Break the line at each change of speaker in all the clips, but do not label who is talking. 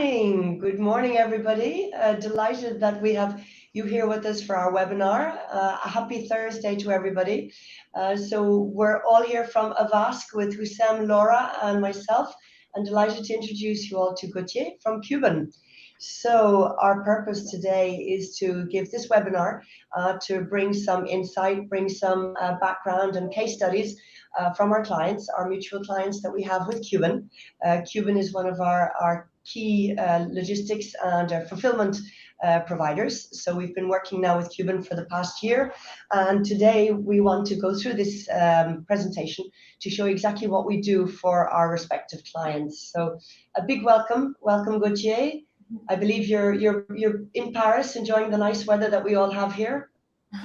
morning. Good morning, everybody. Delighted that we have you here with us for our webinar. A happy Thursday to everybody. So we're all here from AVASK with Hussam, Laura, and myself, and delighted to introduce you all to Gauthier from Cubyn. So our purpose today is to give this webinar to bring some insight, bring some background and case studies from our clients, our mutual clients that we have with Cubyn. Cubyn is one of our key logistics and fulfillment providers. So we've been working now with Cubyn for the past year, and today we want to go through this presentation to show exactly what we do for our respective clients. So a big welcome Gauthier. I believe you're in Paris enjoying the nice weather that we all have here.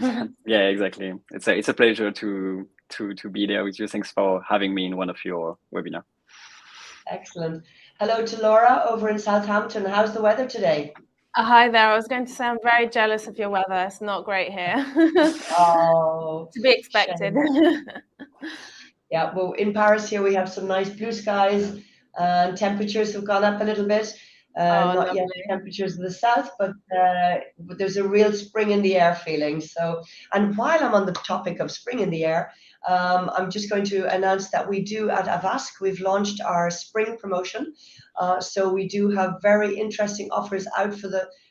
Yeah, exactly. It's a pleasure to be there with you. Thanks for having me in one of your webinars.
Excellent. Hello to Laura over in Southampton. How's the weather today?
Hi there. I was going to say I'm very jealous of your weather. It's not great here.
Oh,
to be expected.
Yeah, well, in Paris here we have some nice blue skies, and temperatures have gone up a little bit. Not
lovely.
yet the temperatures of the south, but there's a real spring in the air feeling. So, and while I'm on the topic of spring in the air, I'm just going to announce that we do at AVASK, we've launched our spring promotion. So we do have very interesting offers out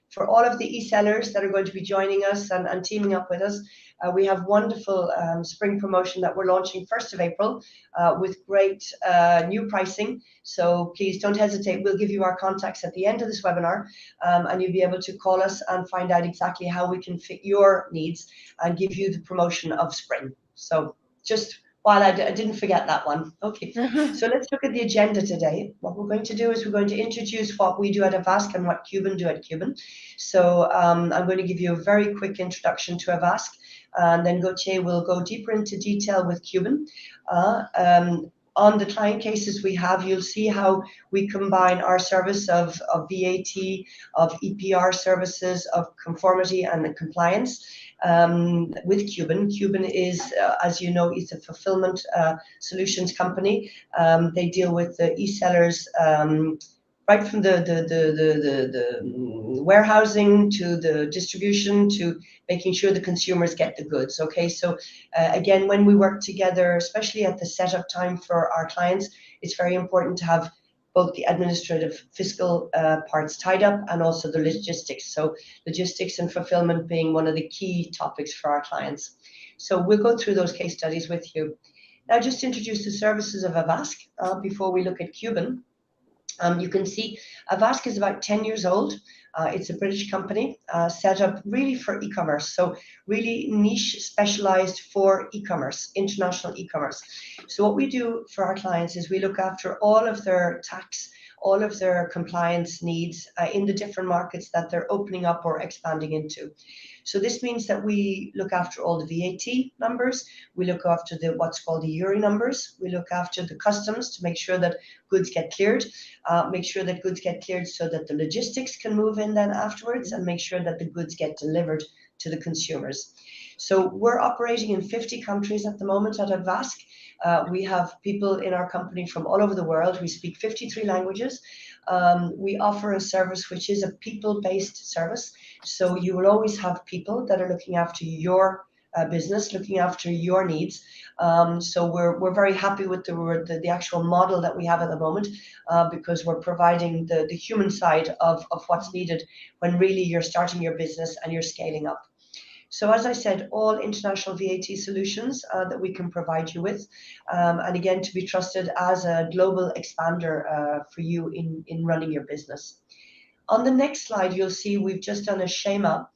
for all of the e-sellers that are going to be joining us and teaming up with us. We have wonderful spring promotion that we're launching 1st of April with great new pricing. So please don't hesitate. We'll give you our contacts at the end of this webinar, and you'll be able to call us and find out exactly how we can fit your needs and give you the promotion of spring. So just while I didn't forget that one. Okay, so let's look at the agenda today. What we're going to do is we're going to introduce what we do at AVASK and what Cubyn do at Cubyn. So I'm going to give you a very quick introduction to AVASK, and then Gauthier will go deeper into detail with Cubyn. On the client cases we have, you'll see how we combine our service of VAT, of EPR services, of conformity and compliance with Cubyn. Cubyn is, as you know, is a fulfillment solutions company. They deal with the e-sellers right from the warehousing to the distribution to making sure the consumers get the goods. Okay, so again, when we work together, especially at the setup time for our clients, it's very important to have both the administrative fiscal parts tied up and also the logistics. So logistics and fulfillment being one of the key topics for our clients. So we'll go through those case studies with you. Now, just to introduce the services of AVASK before we look at Cubyn. You can see AVASK is about 10 years old. It's a British company set up really for e-commerce. So really niche, specialized for e-commerce, international e-commerce. So what we do for our clients is we look after all of their tax, all of their compliance needs in the different markets that they're opening up or expanding into. So this means that we look after all the VAT numbers, we look after what's called the URI numbers, we look after the customs to make sure that goods get cleared, make sure that goods get cleared so that the logistics can move in then afterwards, and make sure that the goods get delivered to the consumers. So we're operating in 50 countries at the moment at AVASK. We have people in our company from all over the world. We speak 53 languages. We offer a service which is a people-based service. So you will always have people that are looking after your business, looking after your needs. So we're very happy with the actual model that we have at the moment because we're providing the human side of what's needed when really you're starting your business and you're scaling up. So as I said, all international VAT solutions that we can provide you with, and again, to be trusted as a global expander for you in running your business. On the next slide, you'll see we've just done a schema,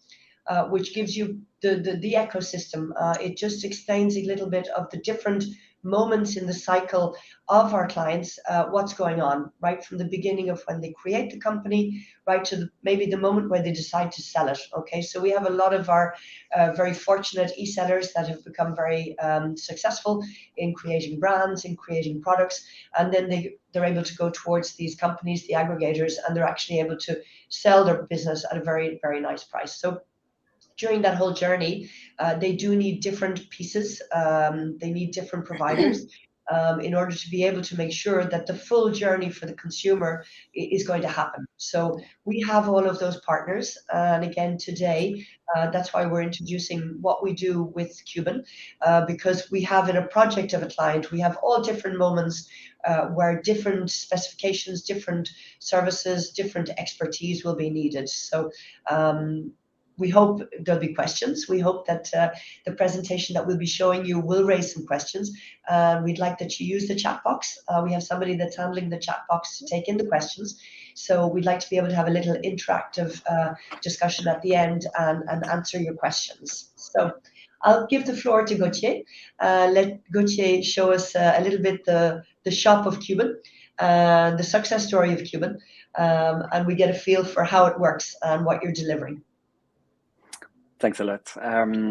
which gives you the ecosystem. It just explains a little bit of the different moments in the cycle of our clients, what's going on, right from the beginning of when they create the company, right to maybe the moment where they decide to sell it. Okay, so we have a lot of our very fortunate e-sellers that have become very successful in creating brands, in creating products, and then they're able to go towards these companies, the aggregators, and they're actually able to sell their business at a very, very nice price. So during that whole journey, they do need different pieces. They need different providers. in order to be able to make sure that the full journey for the consumer is going to happen. So we have all of those partners. And again, today, that's why we're introducing what we do with Cubyn, because we have in a project of a client, we have all different moments where different specifications, different services, different expertise will be needed. So we hope there'll be questions. We hope that the presentation that we'll be showing you will raise some questions. We'd like that you use the chat box. We have somebody that's handling the chat box to take in the questions. So we'd like to be able to have a little interactive discussion at the end and answer your questions. So I'll give the floor to Gauthier. Let Gauthier show us a little bit the shop of Cubyn, the success story of Cubyn, and we get a feel for how it works and what you're delivering.
Thanks a lot.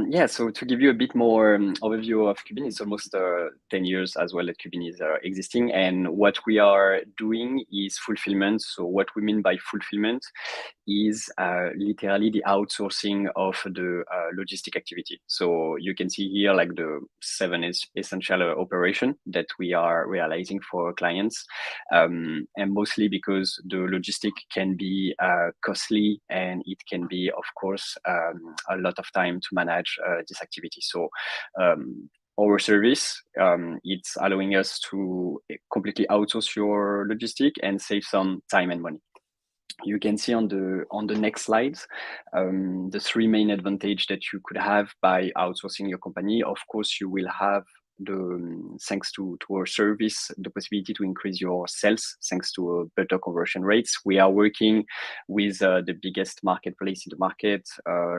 Yeah, so to give you a bit more overview of Cubyn, it's almost 10 years as well that Cubyn is existing. And what we are doing is fulfillment. So what we mean by fulfillment is literally the outsourcing of the logistic activity. So you can see here like the 7 essential operation that we are realizing for clients. And mostly because the logistic can be costly, and it can be, of course, a lot of time to manage this activity. So our service, it's allowing us to completely outsource your logistic and save some time and money. You can see on the next slides the 3 main advantages that you could have by outsourcing your company. Of course, you will have thanks to our service, the possibility to increase your sales thanks to better conversion rates. We are working with the biggest marketplace in the market,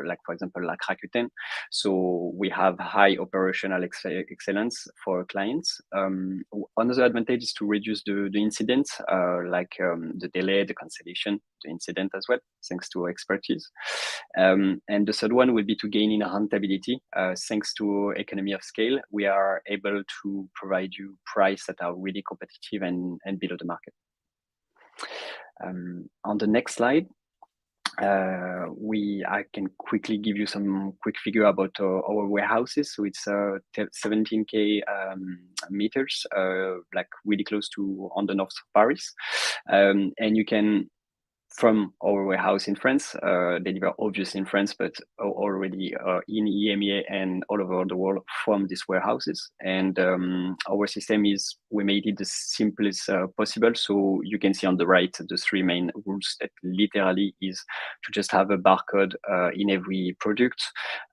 like for example, like Rakuten. So we have high operational excellence for clients. Another advantage is to reduce the incidents, like the delay, the cancellation, the incident as well, thanks to our expertise. And the third one would be to gain in rentability. Thanks to economy of scale, we are able to provide you prices that are really competitive and below the market. On the next slide, I can quickly give you some quick figure about our warehouses. So it's 17K meters, like really close to on the north of Paris, and you can, from our warehouse in France, deliver obviously in France, but already in EMEA and all over the world from these warehouses. And our system is, we made it the simplest possible. So you can see on the right, the 3 main rules that literally is to just have a barcode in every product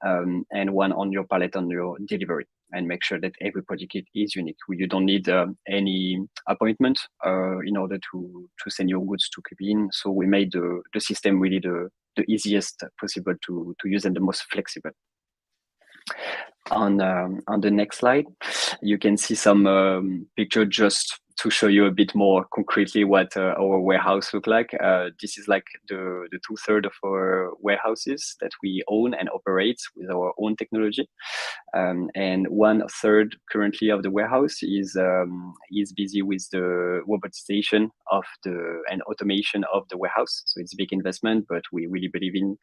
and one on your pallet on your delivery, and make sure that every product is unique. You don't need any appointment in order to send your goods to Cubyn. So we made the system really the easiest possible to use and the most flexible. On the next slide, you can see some picture just to show you a bit more concretely what our warehouse look like. This is like the 2/3 of our warehouses that we own and operate with our own technology. And 1/3 currently of the warehouse is busy with the robotization of and automation of the warehouse. So it's a big investment, but we really believe in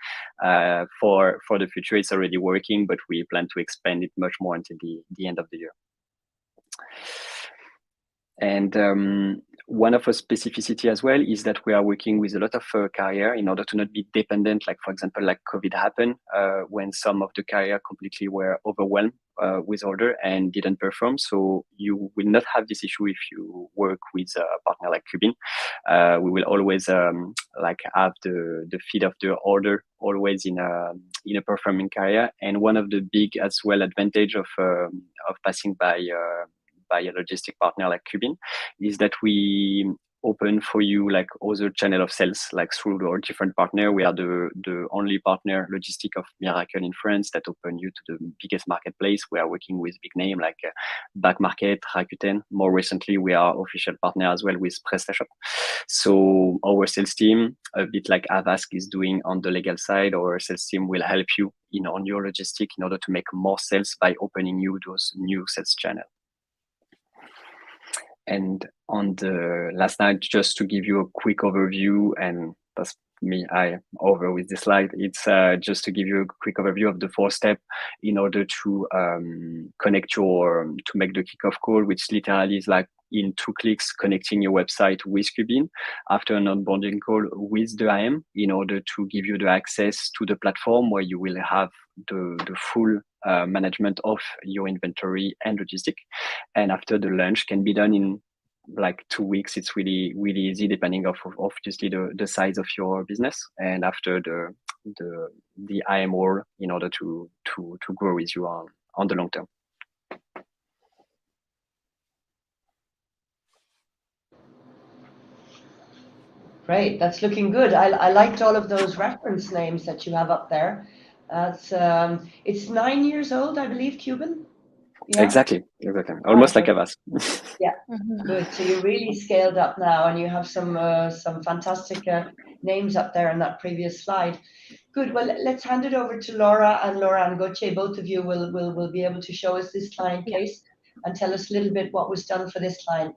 for the future. It's already working, but we plan to expand it much more until the end of the year. And one of our specificity as well is that we are working with a lot of carrier in order to not be dependent, like for example, like COVID happened, when some of the carrier completely were overwhelmed with order and didn't perform. So you will not have this issue if you work with a partner like Cubyn. We will always like have the feed of the order always in a performing carrier. And one of the big as well advantage of passing by a logistic partner like Cubyn is that we open for you like other channel of sales, like through our different partner. We are the only partner logistic of Miracle in France that open you to the biggest marketplace. We are working with big name like Back Market, Rakuten. More recently, we are official partner as well with PrestaShop. So our sales team, a bit like AVASK is doing on the legal side, our sales team will help you on your logistic in order to make more sales by opening you those new sales channels. And on the last night, just to give you a quick overview, and that's I over with this slide. It's just to give you a quick overview of the 4-step in order to connect to make the kickoff call, which literally is like in 2 clicks connecting your website with Cubyn after an onboarding call with the IM in order to give you the access to the platform where you will have the full management of your inventory and logistic. And after the launch can be done in like 2 weeks. It's really easy depending of obviously the size of your business, and after the IM role in order to grow with you on the long term.
Great, that's looking good. I liked all of those reference names that you have up there. It's 9 years old, I believe, Cubyn.
Yeah? Exactly. Almost like AVASK.
Yeah, good. So you're really scaled up now, and you have some fantastic names up there on that previous slide. Good. Well, let's hand it over to Laura and Gauthier. Both of you will be able to show us this client case and tell us a little bit what was done for this client.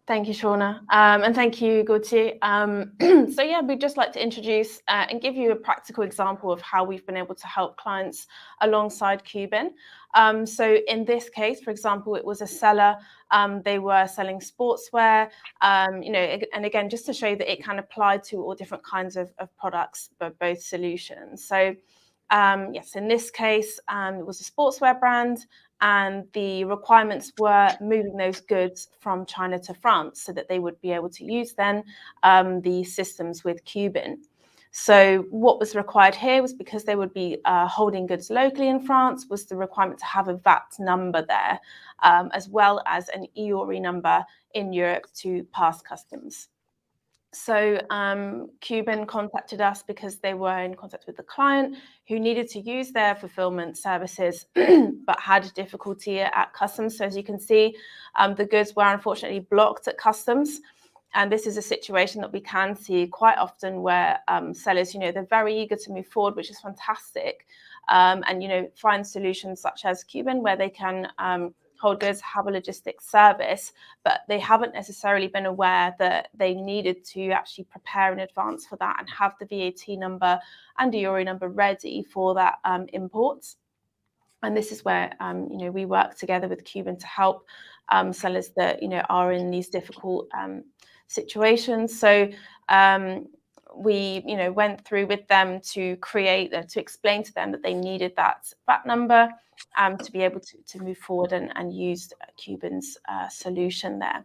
Thank you, Shauna, and thank you, Gauthier. So yeah, we'd just like to introduce and give you a practical example of how we've been able to help clients alongside Cubyn. So in this case, for example, it was a seller. They were selling sportswear, and again, just to show you that it can apply to all different kinds of products, but both solutions. So yes, in this case, it was a sportswear brand, and the requirements were moving those goods from China to France so that they would be able to use then the systems with Cubyn. So what was required here was, because they would be holding goods locally in France, was the requirement to have a VAT number there, as well as an EORI number in Europe to pass customs. So Cubyn contacted us because they were in contact with the client who needed to use their fulfillment services but had difficulty at customs. So as you can see, the goods were unfortunately blocked at customs. And this is a situation that we can see quite often where sellers, they're very eager to move forward, which is fantastic. And, find solutions such as Cubyn where they can hold goods, have a logistics service, but they haven't necessarily been aware that they needed to actually prepare in advance for that and have the VAT number and the EORI number ready for that import. And this is where, we work together with Cubyn to help sellers that, are in these difficult situations. So we, went through with them to explain to them that they needed that VAT number to be able to move forward and use Cubyn's solution there.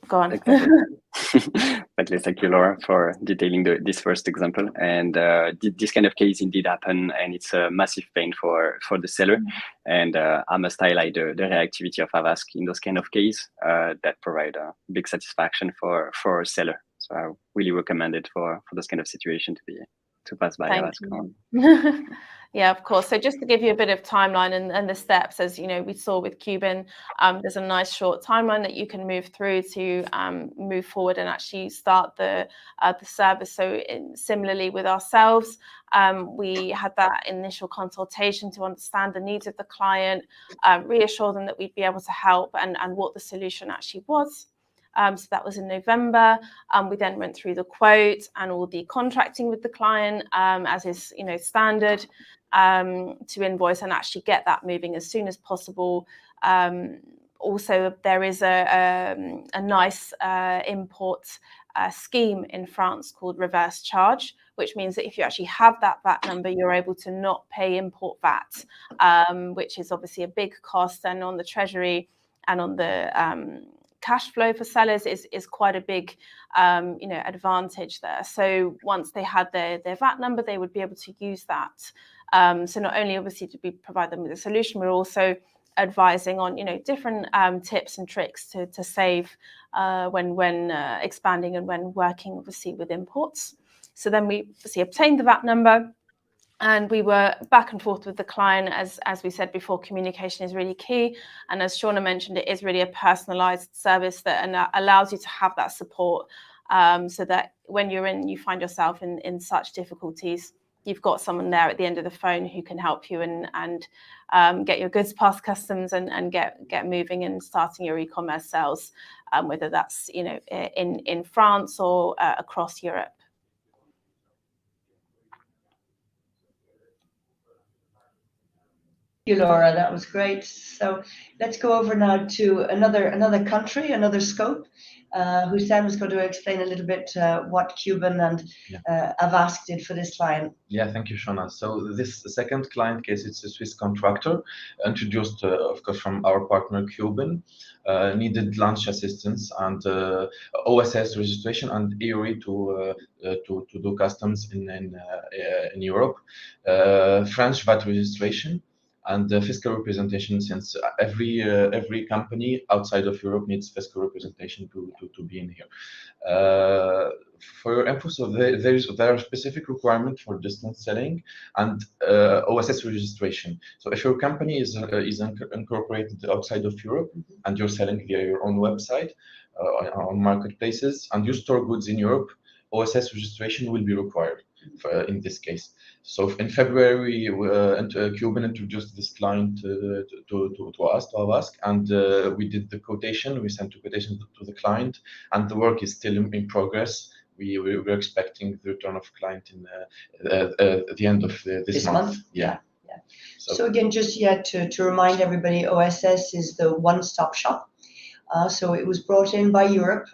Go on.
Exactly. Thank you, Laura, for detailing this first example. And this kind of case indeed happened, and it's a massive pain for the seller. And I must highlight the reactivity of AVASK in those kind of cases that provide a big satisfaction for a seller. So I really recommend it for those kind of situation to pass by AVASK.
Yeah, of course. So just to give you a bit of timeline and the steps, as we saw with Cubyn, there's a nice short timeline that you can move through to move forward and actually start the service. So similarly with ourselves, we had that initial consultation to understand the needs of the client, reassure them that we'd be able to help and what the solution actually was. So that was in November. We then went through the quote and all the contracting with the client, as is standard, to invoice and actually get that moving as soon as possible. Also, there is a nice import scheme in France called reverse charge, which means that if you actually have that VAT number, you're able to not pay import VAT, which is obviously a big cost, and on the treasury and on the cash flow for sellers is quite a big advantage there. So once they had their VAT number, they would be able to use that. So not only obviously to provide them with a solution, we're also advising on different tips and tricks to save when expanding and when working obviously with imports. So then we obviously obtained the VAT number. And we were back and forth with the client. As we said before, communication is really key. And as Shauna mentioned, it is really a personalized service that allows you to have that support, so that when you find yourself in such difficulties, you've got someone there at the end of the phone who can help you and get your goods past customs and get moving and starting your e-commerce sales, whether that's in France or across Europe.
Thank you, Laura. That was great. So let's go over now to another country, another scope. Hussein was going to explain a little bit what Cubyn and AVASK did for this client.
Yeah, thank you, Shauna. So this second client case, it's a Swiss contractor introduced, of course, from our partner Cubyn, needed launch assistance and OSS registration and EORI to do customs in Europe, French VAT registration, and fiscal representation, since every company outside of Europe needs fiscal representation to be in here. For your info, so there are specific requirements for distance selling and OSS registration. So if your company is incorporated outside of Europe and you're selling via your own website on marketplaces and you store goods in Europe, OSS registration will be required in this case. So in February, Cubyn introduced this client to us, to AVASK, and we did the quotation. We sent the quotation to the client, and the work is still in progress. We're expecting the return of client in the end of this month. Yeah.
So again, just to remind everybody, OSS is the one-stop shop. So it was brought in by Europe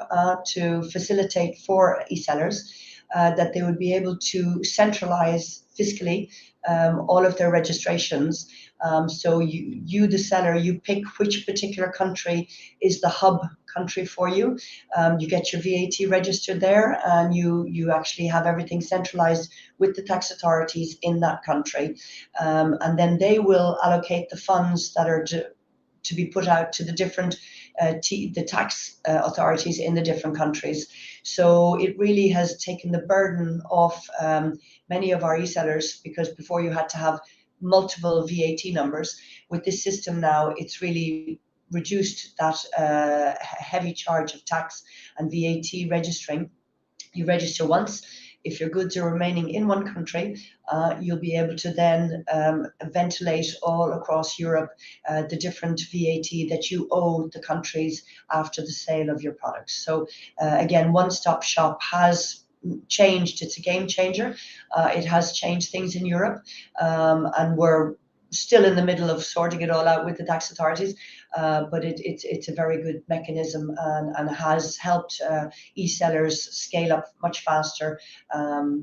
to facilitate for e-sellers that they would be able to centralize fiscally all of their registrations. So you, the seller, you pick which particular country is the hub country for you. You get your VAT registered there, and you actually have everything centralized with the tax authorities in that country. And then they will allocate the funds that are to be put out to the different the tax authorities in the different countries. So it really has taken the burden off many of our e-sellers, because before you had to have multiple VAT numbers. With this system now, it's really reduced that heavy charge of tax and VAT registering. You register once. If your goods are remaining in one country, you'll be able to then ventilate all across Europe the different VAT that you owe the countries after the sale of your products. So again, one-stop shop has changed. It's a game changer. It has changed things in Europe, and we're still in the middle of sorting it all out with the tax authorities, but it's a very good mechanism and has helped e-sellers scale up much faster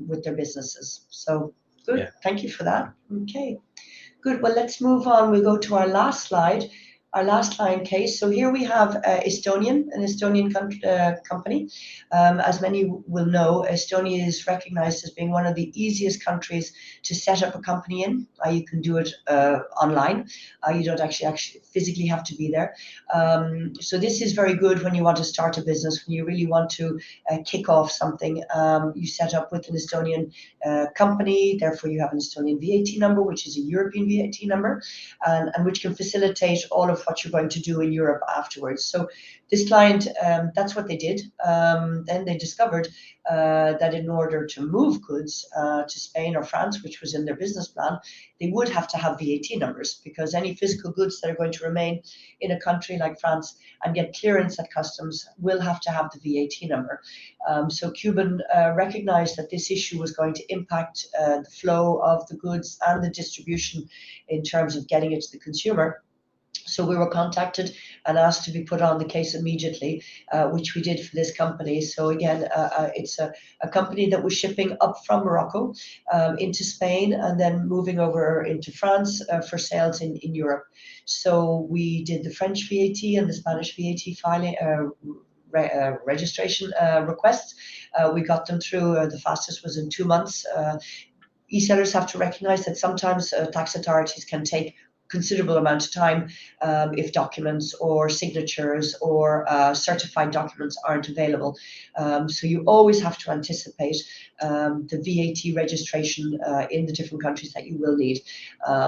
with their businesses. So good, yeah. Thank you for that. Okay, good. Well, let's move on. We'll go to our last slide, our last client case. So here we have an Estonian company. As many will know, Estonia is recognized as being one of the easiest countries to set up a company in. You can do it online. You don't actually physically have to be there. So this is very good when you want to start a business, when you really want to kick off something. You set up with an Estonian company, therefore you have an Estonian VAT number, which is a European VAT number, and which can facilitate all of what you're going to do in Europe afterwards. So this client, that's what they did. Then they discovered that in order to move goods to Spain or France, which was in their business plan, they would have to have VAT numbers, because any physical goods that are going to remain in a country like France and get clearance at customs will have to have the VAT number. So Cubyn recognized that this issue was going to impact the flow of the goods and the distribution in terms of getting it to the consumer. So we were contacted and asked to be put on the case immediately, which we did for this company. So again, it's a company that was shipping up from Morocco into Spain and then moving over into France for sales in Europe. So we did the French VAT and the Spanish VAT filing registration requests. We got them through. The fastest was in 2 months. E-sellers have to recognize that sometimes tax authorities can take considerable amount of time if documents or signatures or certified documents aren't available. So you always have to anticipate the VAT registration in the different countries that you will need.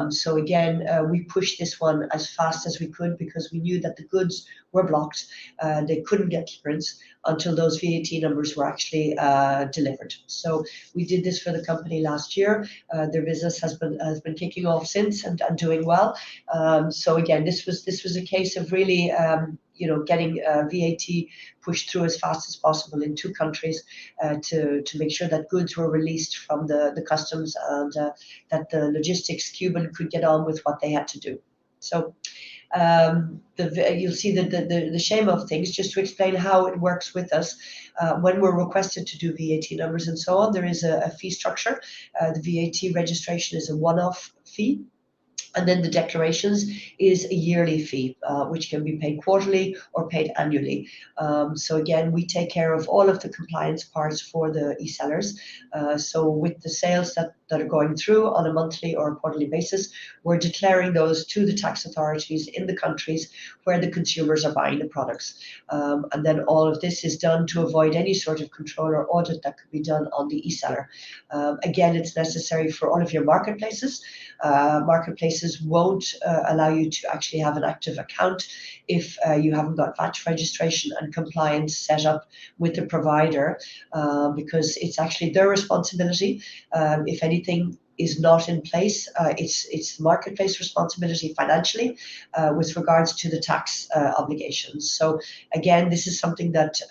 So again, we pushed this one as fast as we could, because we knew that the goods were blocked. They couldn't get clearance until those VAT numbers were actually delivered. So we did this for the company last year. Their business has been kicking off since and doing well. So again, this was a case of really getting VAT pushed through as fast as possible in 2 countries to make sure that goods were released from the customs and that the logistics Cubyn could get on with what they had to do. So you'll see the shame of things, just to explain how it works with us. When we're requested to do VAT numbers and so on, there is a fee structure. The VAT registration is a one-off fee. And then the declarations is a yearly fee, which can be paid quarterly or paid annually. So again, we take care of all of the compliance parts for the e-sellers. So with the sales that are going through on a monthly or a quarterly basis, we're declaring those to the tax authorities in the countries where the consumers are buying the products. And then all of this is done to avoid any sort of control or audit that could be done on the e-seller. Again, it's necessary for all of your marketplaces. Marketplaces won't allow you to actually have an active account if you haven't got VAT registration and compliance set up with the provider, because it's actually their responsibility. If anything is not in place, it's the marketplace responsibility financially with regards to the tax obligations. So again, this is something that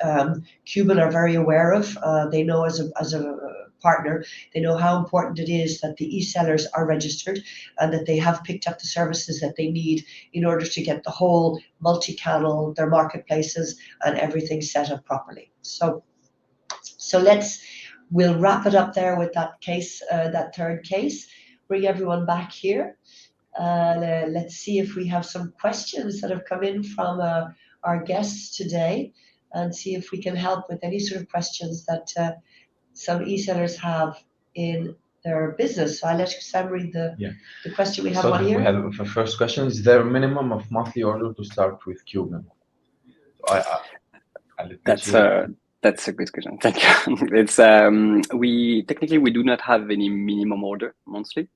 Cubyn are very aware of. They know as a partner, they know how important it is that the e-sellers are registered and that they have picked up the services that they need in order to get the whole multi-channel, their marketplaces and everything set up properly. So we'll wrap it up there with that case, that third case. Bring everyone back here. Let's see if we have some questions that have come in from our guests today, and see if we can help with any sort of questions that some e-sellers have in their business. So I'll let you, Sam, read the question. We have one here.
We have the first question. Is there a minimum of monthly order to start with Cubyn?
That's a good question. Thank you. It's we do not have any minimum order monthly,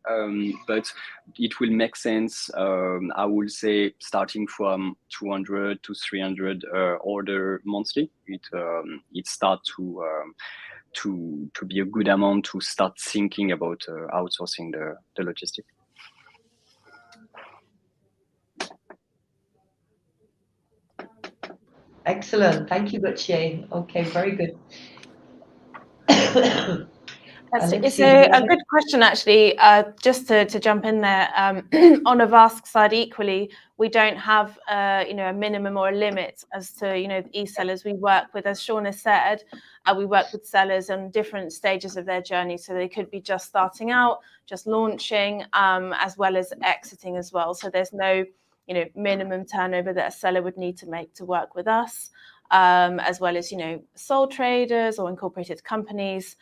but it will make sense. I would say starting from 200 to 300 order monthly. It starts to be a good amount to start thinking about outsourcing the logistics.
Excellent. Thank you, Gauthier. Okay, very good.
It's a good question, actually. Just to jump in there, on AVASK side, equally, we don't have a minimum or a limit as to the e-sellers we work with. As Shauna said, we work with sellers on different stages of their journey, so they could be just starting out, just launching, as well as exiting as well. So there's no minimum turnover that a seller would need to make to work with us. As well as sole traders or incorporated companies,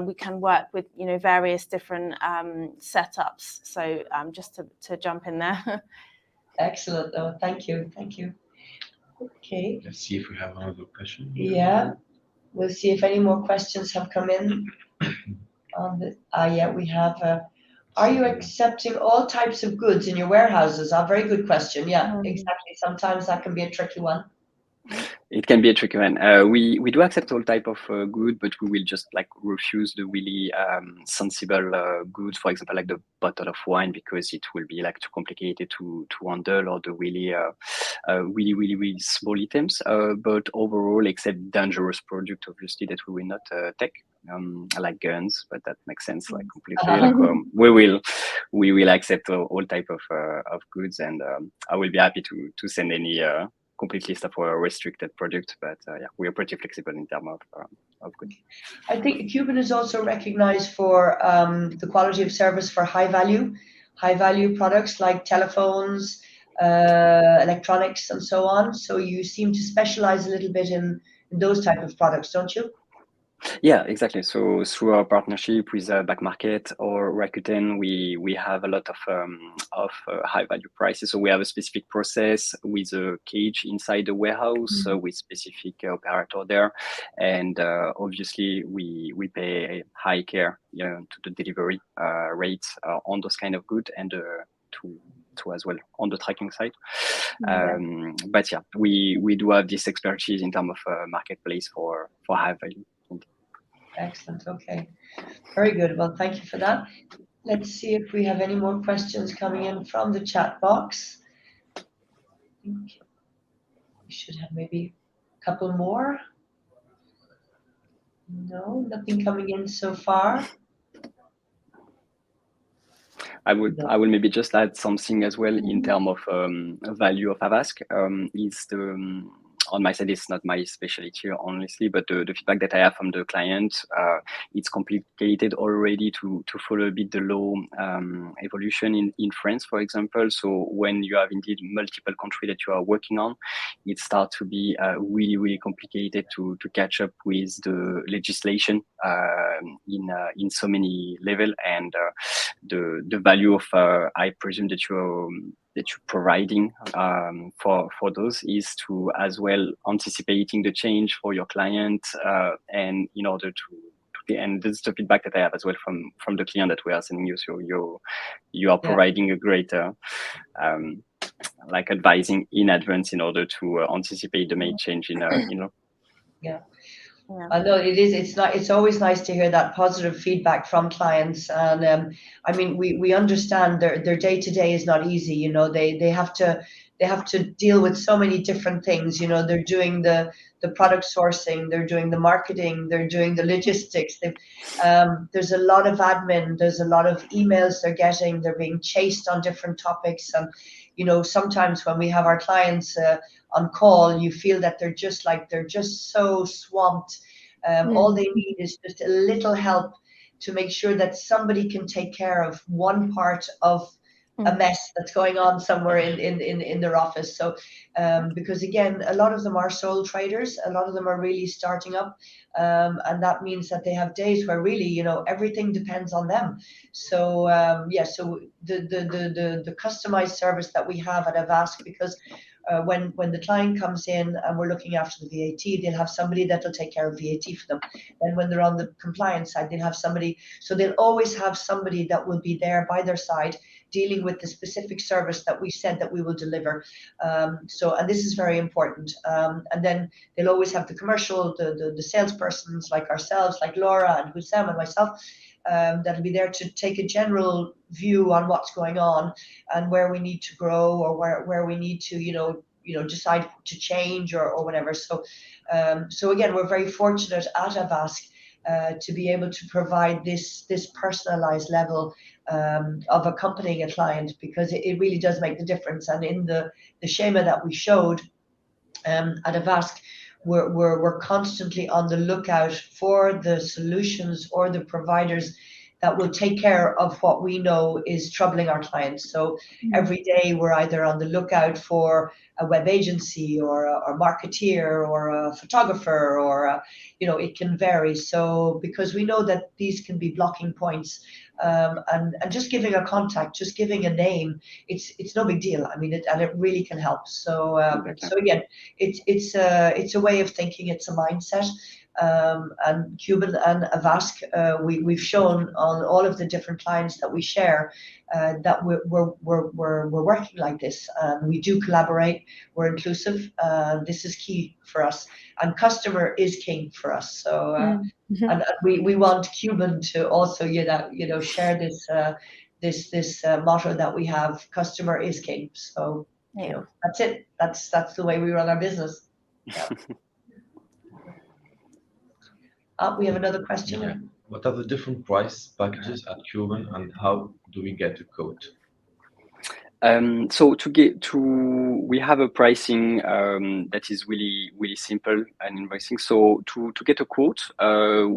we can work with various different setups. So just to jump in there.
Excellent. Oh, thank you. Okay.
Let's see if we have another question.
Yeah, we'll see if any more questions have come in. We have. Are you accepting all types of goods in your warehouses? A very good question. Yeah, exactly. Sometimes that can be a tricky one.
It can be a tricky one. We do accept all type of good, but we will just refuse the really sensible goods, for example, like the bottle of wine, because it will be too complicated to handle, or the really really small items. But overall, except dangerous product, obviously, that we will not take. Like guns, but that makes sense completely. We will accept all type of goods, and I will be happy to send any complete list of our restricted product. But we are pretty flexible in terms of goods.
I think Cubyn is also recognized for the quality of service for high value products like telephones, electronics, and so on. So you seem to specialize a little bit in those type of products, don't you?
Yeah, exactly. So through our partnership with Back Market or Rakuten, we have a lot of high value prices. So we have a specific process with a cage inside the warehouse with specific operator there, and obviously we pay high care to the delivery rates on those kind of goods, and to as well on the tracking side. But yeah, we do have this expertise in terms of marketplace for high value.
Excellent. Okay. Very good. Well, thank you for that. Let's see if we have any more questions coming in from the chat box. I think we should have maybe a couple more. No, nothing coming in so far.
I will maybe just add something as well in terms of value of AVASK. Is the on my side, it's not my specialty, honestly, but the feedback that I have from the client, it's complicated already to follow a bit the law evolution in France, for example. So when you have indeed multiple countries that you are working on, it starts to be really, really complicated to catch up with the legislation in so many levels, and the value of I presume that you're providing for those is to as well anticipating the change for your client, and in order to and this is the feedback that I have as well from the client that we are sending you. So you are providing a greater like advising in advance in order to anticipate the main change in law.
Yeah. I know it is. It's always nice to hear that positive feedback from clients, and I mean, we understand their day to day is not easy. You know, they have to deal with so many different things. You know, they're doing the product sourcing, they're doing the marketing, they're doing the logistics. There's a lot of admin. There's a lot of emails they're getting. They're being chased on different topics, and you know, sometimes when we have our clients on call, you feel that they're just so swamped. All they need is just a little help to make sure that somebody can take care of one part of a mess that's going on somewhere in their office. So because again, a lot of them are sole traders, a lot of them are really starting up, and that means that they have days where really, you know, everything depends on them. So so the customized service that we have at AVASK, because when the client comes in and we're looking after the VAT, they'll have somebody that'll take care of VAT for them. And when they're on the compliance side, they'll have somebody. So they'll always have somebody that will be there by their side, dealing with the specific service that we said that we will deliver. And this is very important. And then they'll always have the commercial, the salespersons like ourselves, like Laura and Hussam and myself, that'll be there to take a general view on what's going on and where we need to grow, or where we need to, you know, decide to change or whatever. So again, we're very fortunate at AVASK to be able to provide this personalized level of accompanying a client, because it really does make the difference. And in the schema that we showed at AVASK, we're constantly on the lookout for the solutions or the providers that will take care of what we know is troubling our clients. So every day we're either on the lookout for a web agency or a marketeer or a photographer, or you know, it can vary. So because we know that these can be blocking points, and just giving a contact, just giving a name, it's no big deal. I mean, it really can help. So so again, it's a way of thinking. It's a mindset. And Cubyn and AVASK, we've shown on all of the different clients that we share that we're working like this. We do collaborate. We're inclusive. This is key for us, and customer is king for us. So and we want Cubyn to also share this motto that we have: customer is king. So you know, that's it. That's the way we run our business. Yeah. We have another question.
Yeah. What are the different price packages at Cubyn, and how do we get a quote?
So we have a pricing that is really, really simple and invoicing. So to get a quote,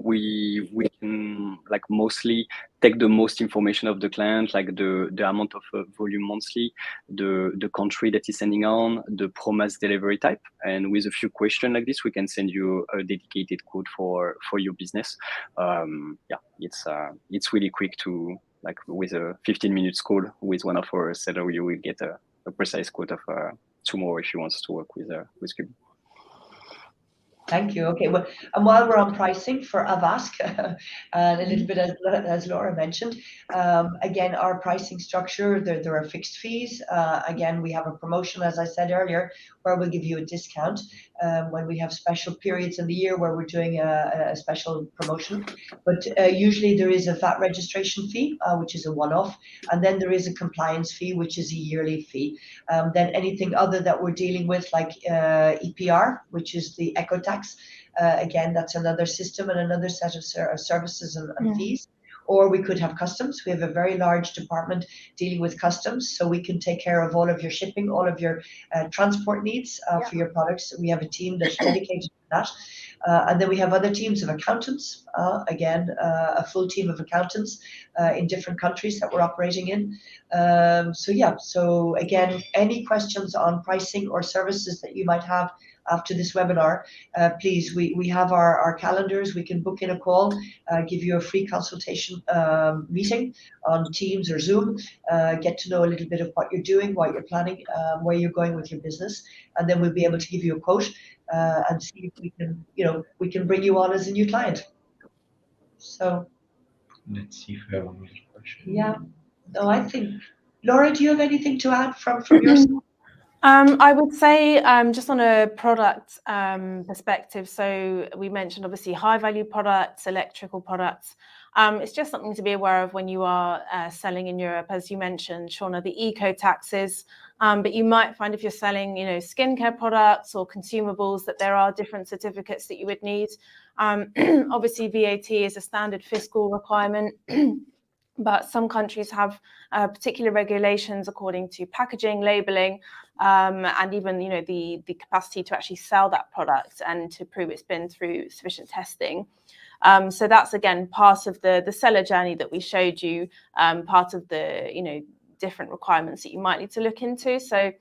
we can like mostly take the most information of the client, like the amount of volume monthly, the country that is sending on, the promised delivery type, and with a few questions like this, we can send you a dedicated quote for your business. It's really quick to. Like with a 15-minute call with one of our sellers, you will get a precise quote of tomorrow if you want to work with Cubyn.
Thank you. Okay, well, and while we're on pricing for AVASK, and a little bit as Laura mentioned, again, our pricing structure, there are fixed fees. Again, we have a promotion, as I said earlier, where we'll give you a discount when we have special periods in the year where we're doing a special promotion. But usually there is a VAT registration fee, which is a one-off, and then there is a compliance fee, which is a yearly fee. Then anything other that we're dealing with, like EPR, which is the eco tax, again, that's another system and another set of services and fees. Or we could have customs. We have a very large department dealing with customs, so we can take care of all of your shipping, all of your transport needs for your products. We have a team that's dedicated to that. And then we have other teams of accountants, again, a full team of accountants in different countries that we're operating in. So again, any questions on pricing or services that you might have after this webinar, please, we have our calendars. We can book in a call, give you a free consultation meeting on Teams or Zoom, get to know a little bit of what you're doing, what you're planning, where you're going with your business, and then we'll be able to give you a quote and see if we can, we can bring you on as a new client. So
let's see if we have another question.
Yeah, no, I think, Laura, do you have anything to add from your side?
I would say just on a product perspective, so we mentioned obviously high value products, electrical products. It's just something to be aware of when you are selling in Europe, as you mentioned, Shauna, the eco taxes. But you might find if you're selling, skincare products or consumables, that there are different certificates that you would need. Obviously, VAT is a standard fiscal requirement. But some countries have particular regulations according to packaging, labeling, and even the capacity to actually sell that product and to prove it's been through sufficient testing. So that's again part of the seller journey that we showed you, part of the different requirements that you might need to look into. So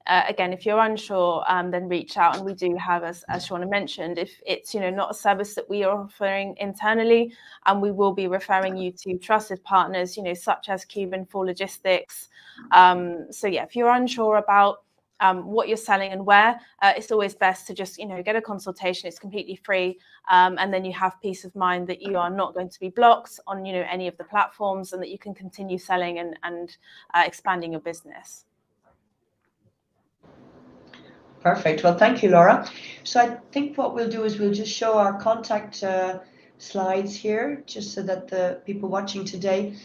again, if you're unsure, then reach out, and we do have, as Shauna mentioned, if it's not a service that we are offering internally, and we will be referring you to trusted partners, such as Cubyn for logistics. So yeah, if you're unsure about what you're selling and where, it's always best to just get a consultation. It's completely free, and then you have peace of mind that you are not going to be blocked on any of the platforms, and that you can continue selling and expanding your business.
Perfect. Well, thank you, Laura. So I think what we'll do is we'll just show our contact slides here, just so that the people watching today,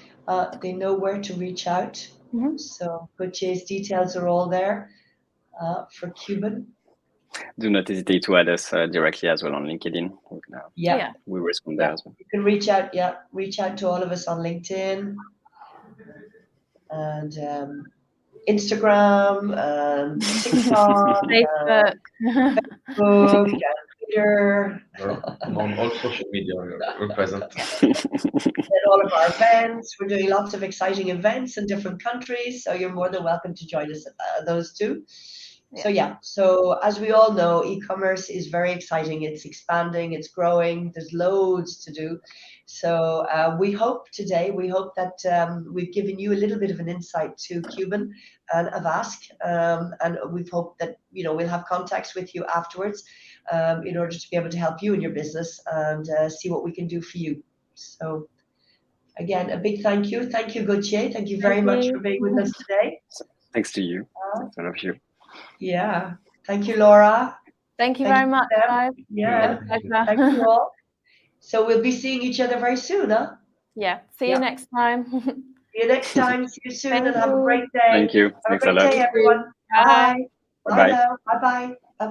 they know where to reach out. So Gautier's details are all there for Cubyn.
Do not hesitate to add us directly as well on LinkedIn. We respond there as well.
You can reach out to all of us on LinkedIn and Instagram and TikTok,
Facebook,
and Twitter.
On all social media, we're present.
At all of our events, we're doing lots of exciting events in different countries, so you're more than welcome to join us at those too. So as we all know, e-commerce is very exciting. It's expanding, it's growing, there's loads to do. So we hope that we've given you a little bit of an insight to Cubyn and AVASK, and we hope that we'll have contacts with you afterwards in order to be able to help you in your business and see what we can do for you. So again, a big thank you. Thank you, Gautier. Thank you very much for being with us today.
Thanks to you. All of you.
Yeah. Thank you, Laura.
Thank you very much, guys.
Yeah. Thank you all. So we'll be seeing each other very soon, huh?
Yeah. See you next time.
See you next time. See you soon, and have a great day.
Thank you.
Have a great day, everyone. Bye. Bye. Bye. Bye. Bye.